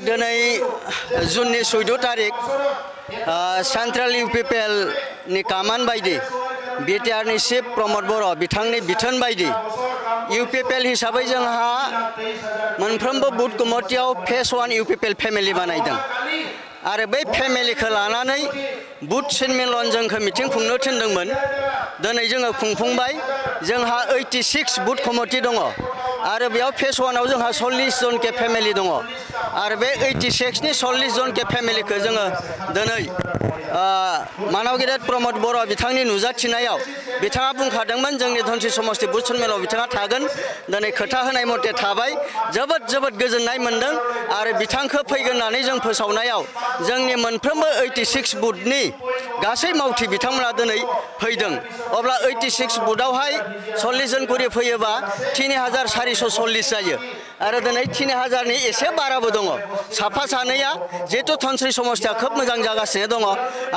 दिनै जुननि 14 तारिख central UPPL नि कामान बायदि BTR नि चिफ प्रमद बर' बिथांनि बिथोन बायदि UPPL हिसाबै जोंहा मोनफ्रोमबो बुथ कमिटियाव फेज 1 UPPL फेमिलि बानायदों आरो बै फेमिलिखौ लानानै बुथ सन्मेलन जोंखौ मिटिं खुंनो थिनदोंमोन दिनै जोङो खुंफुंबाय जोंहा 86 बुथ कमिटि दङ आरो बेयाव फेज 1 आव जोंहा 40 जन के फेमिलि दङ आरो बे 86 नि 40 जन के फेमिलिखौ जोङो दिनै मानव गेदेर प्रमद बर' बिथांनि नुजाथिनायाव बिथाङा बुंखादोंमोन जोंनि धनस्रि समष्टि बुथ सन्मेलनाव बिथाङा थागोन दिनै खोथा होनाय मथे थाबाय जोबोद गोजोननाय मोनदों आरो बिथांखौ फैगोन होननानै जों फोसावनायाव जोंनि मोनफ्रोमबो 86 बुथनि गासै मावथि बिथांमोना दिनै फैदों अब्ला 86 बुथावहाय 40 जन करि फैयोबा 3440 जायो आरो दिनै 3000 नि एसे बाराबो दङ साफा सानैया जेथु धनस्रि समष्टिया खोब मोजां जागासिनो दङ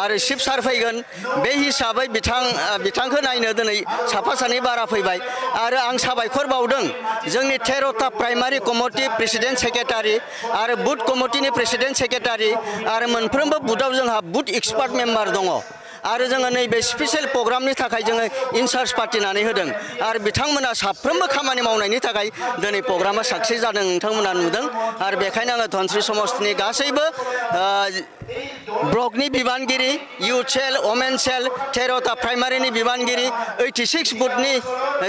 आरो चिफ सार फैगोन बे हिसाबै बिथांखौ नायनो दिनै साफा सानै बारा फैबाय आरो आं साबायखर बावदों जोंनि 13टा प्राइमारि कमिटि प्रेसिडेन्ट सेक्रेटारि आरो बुथ कमिटिनि प्रेसिडेन्ट सेक्रेटारि आरो मोनफ्रोमबो बुथाव जोंहा बुथ एक्सपार्ट मेम्बार दङ आरो जोङो नैबे स्पेशल प्रग्रामनि थाखाय जोङो इनचार्ज पार्टिनानै होदों आरो बिथांमोना साफ्रोमबो खामानि मावनायनि थाखाय दिनै प्रग्रामा साक्सेस जादों नोंथांमोना नुदों आरो बेखायनो आङो धनस्रि समष्टिनि गासैबो ब्लकनि बिबानगिरि इउथ सेल वमेन सेल 13टा प्राइमारिनि बिबानगिरि 86 बुथनि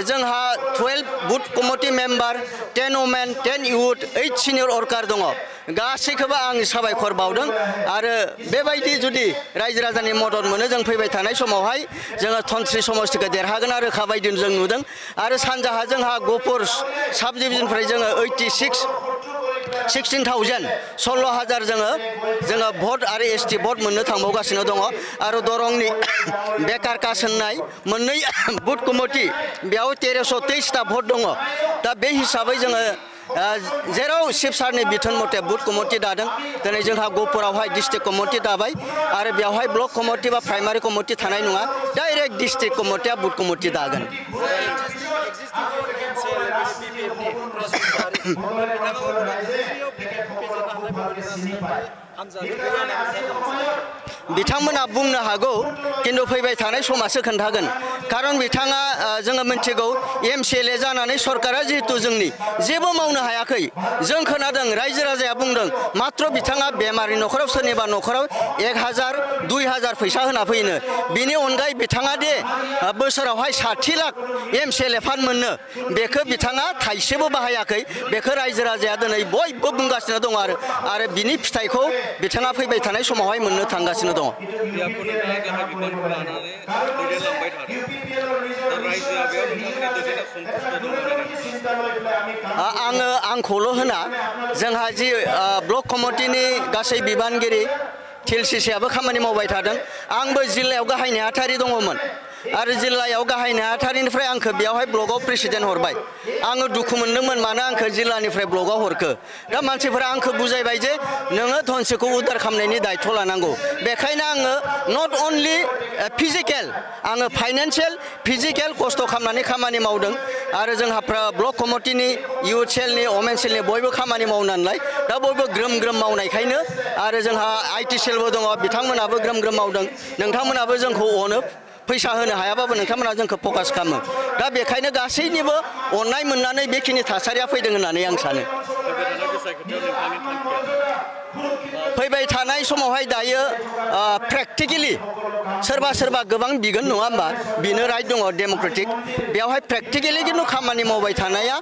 जोंहा 12 booth committee member 10 women 10 youth 8 senior worker दङ गासैखौबो आं साबायखर बावदों आरो बेबायदि जुदि रायजो राजानि मदद मोनो जों फैबाय थानाय समावहाय जोङो धनस्रि समष्टिखौ देरहागोन आरो रोखा बायदि जों नुदों आरो सानजाहा जोंहा गहपुर साब डिभिजननिफ्राय जोङो 16,000 जोङो भट आरो ST भट मोननो थांबावगासिनो दङ आरो दरंनि बेकार कास होननाय मोननै बुथ कमिटि बेयाव 1323टा भट दङ दा बे हिसाबै जोङो जेराव चिफ सारनि बिथोन मथे बुथ कमिटि दादों दिनै जोंहा गहपुरावहाय डिस्ट्रिक्ट कमिटि दाबाय आरो बेवहाय ब्लक कमिटि बा प्राइमारि कमिटि थानाय नङा डाइरेक्ट डिस्ट्रिक्ट कमिटिया बुथ कमिटि दागोन बिथांमोना बुंनो हागौ किन्तु फैबाय थानाय समासो खोन्थागोन खारन बिथाङा जोङो मिन्थिगौ MCLA जानानै सरकारा जिहेतु जोंनि जेबो मावनो हायाखै जों खोनादों रायजो राजाया बुंदों मात्र बिथाङा बेमारि नखराव सोरनिबा नखराव 1000 2000 फैसा होना फैनो बिनि अनगायै बिथाङा दे बोसोरावहाय 60 लाख MCLA फान्ड मोननो बेखौ बिथाङा थाइसेबो बाहायाखै बेखौ रायजो राजाया दिनै बयबो बुंगासिनो दङ आरो बिनि फिथाइखौ बिथाङा फैबाय थानाय समावहाय मोननो थांगासिनो दङ आंखौल' होना जोंहा जि ब्लक कमिटिनि गासै बिबानगिरि थिलसिसियाबो खामानि मावबाय थादों आंबो जिल्लायाव गाहाय नेहाथारि दङमोन आरो जिल्लायाव गाहाय नेहाथारिनिफ्राय आंखौ बेयावहाय ब्लकआव प्रेसिडेन्ट हरबाय आङो दुखु मोनदोंमोन मानो आंखौ जिल्लानिफ्राय ब्लकआव हरखो दा मानसिफोरा आंखौ बुजायबाय जे नोङो धनस्रिखौ उद्धार खालामनायनि दायित्व लानांगौ बेखायनो आङो नट अनलि फिजिकेल आङो फाइनान्सियेल फिजिकेल खस्थ' खालामनानै खामानि मावदों आरो जोंहा ब्लक कमिटिनि इउथ सेलनि वमेन सेलनि बयबो खामानि मावनानैलाय दा बयबो ग्रोम ग्रोम मावनायखायनो आरो जोंहा IT सेलबो दङ बिथांमोनाबो ग्रोम ग्रोम मावदों नोंथांमोनाबो जोंखौ अनो फैसा होनो हायाबाबो नोंथांमोना जोंखौ फकास खालामो दा बेखायनो गासैनिबो अननाय मोननानै बेखिनि थासारिया फैदों होननानै आं सानो फैबाय थानाय समावहाय दायो प्रेक्टिकेलि सोरबा गोबां बिगोन नङा होमबा बिनो राइट दङ डेम'क्रेटिक बेवहाय प्रेक्टिकेलि खिन्थु खामानि मावबाय थानाया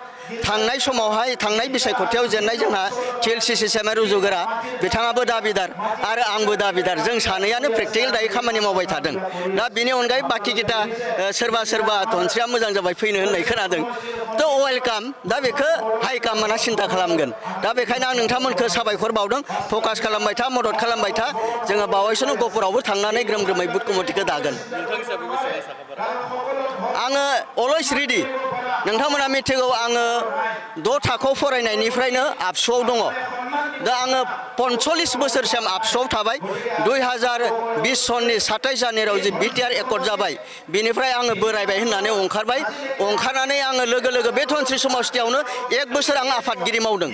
थांनाय समावहाय थांनाय बिसायख'थियाव जेननाय जोंहा TLCC सेमा रुजुगोरा बिथाङाबो दाबिदार आरो आंबो दाबिदार जों सानैयानो प्रेक्टिकेल दायो खामानि मावबाय थादों दा बिनि अनगायै बाखि गिता सोरबा धनस्रिया मोजां जाबाय फैनो होननाय खोनादों थ' वेलकाम दा बेखौ हाइकामाना सिन्था खालामगोन दा बेखायनो आं नोंथांमोनखौ साबायखर बावदों फकास खालामबाय था मदद खालामबाय था जोङो बावैसोनो गहपुरावबो थांनानै ग्रोम ग्रोमै बुथ कमिटिखौ दागोन आङो अलवेज रेडि नोंथांमोना मिथिगौ आङो 6 थाखोआव फरायनायनिफ्रायनो आबसुआव दङ दा आङो 45 बोसोरसिम आबसुआव थाबाय 2020 सननि 27 जानुवारियाव जे बिटिआर एकर्ड जाबाय बेनिफ्राय आङो बोरायबाय होननानै ओंखारनानै आङो लोगो लोगो बे धोनस्रि समष्टियावनो 1 बोसोर आं आफादगिरि मावदों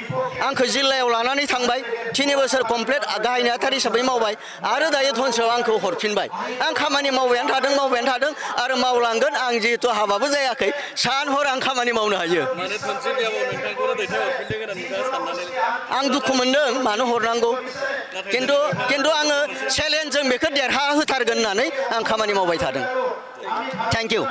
आंखौ जिल्लायाव लानानै थांबाय 3 बोसोर कमप्लिट गाहाय नेहाथारि हिसाबै मावबाय आरो दायो धोनस्रियाव आंखौ हरफिनबाय आं खामानि मावबायानो थादों आरो मावलांगोन आं जिहेतु हाबाबो जायाखै सान हर आं खामानि मावनो हायो आं दुखु मोनदों मानो हरनांगौ किन्तु आङो चेलेन्जजों बेखौ देरहा होथारगोन होननानै आं खामानि मावबाय थादों थेंक इउ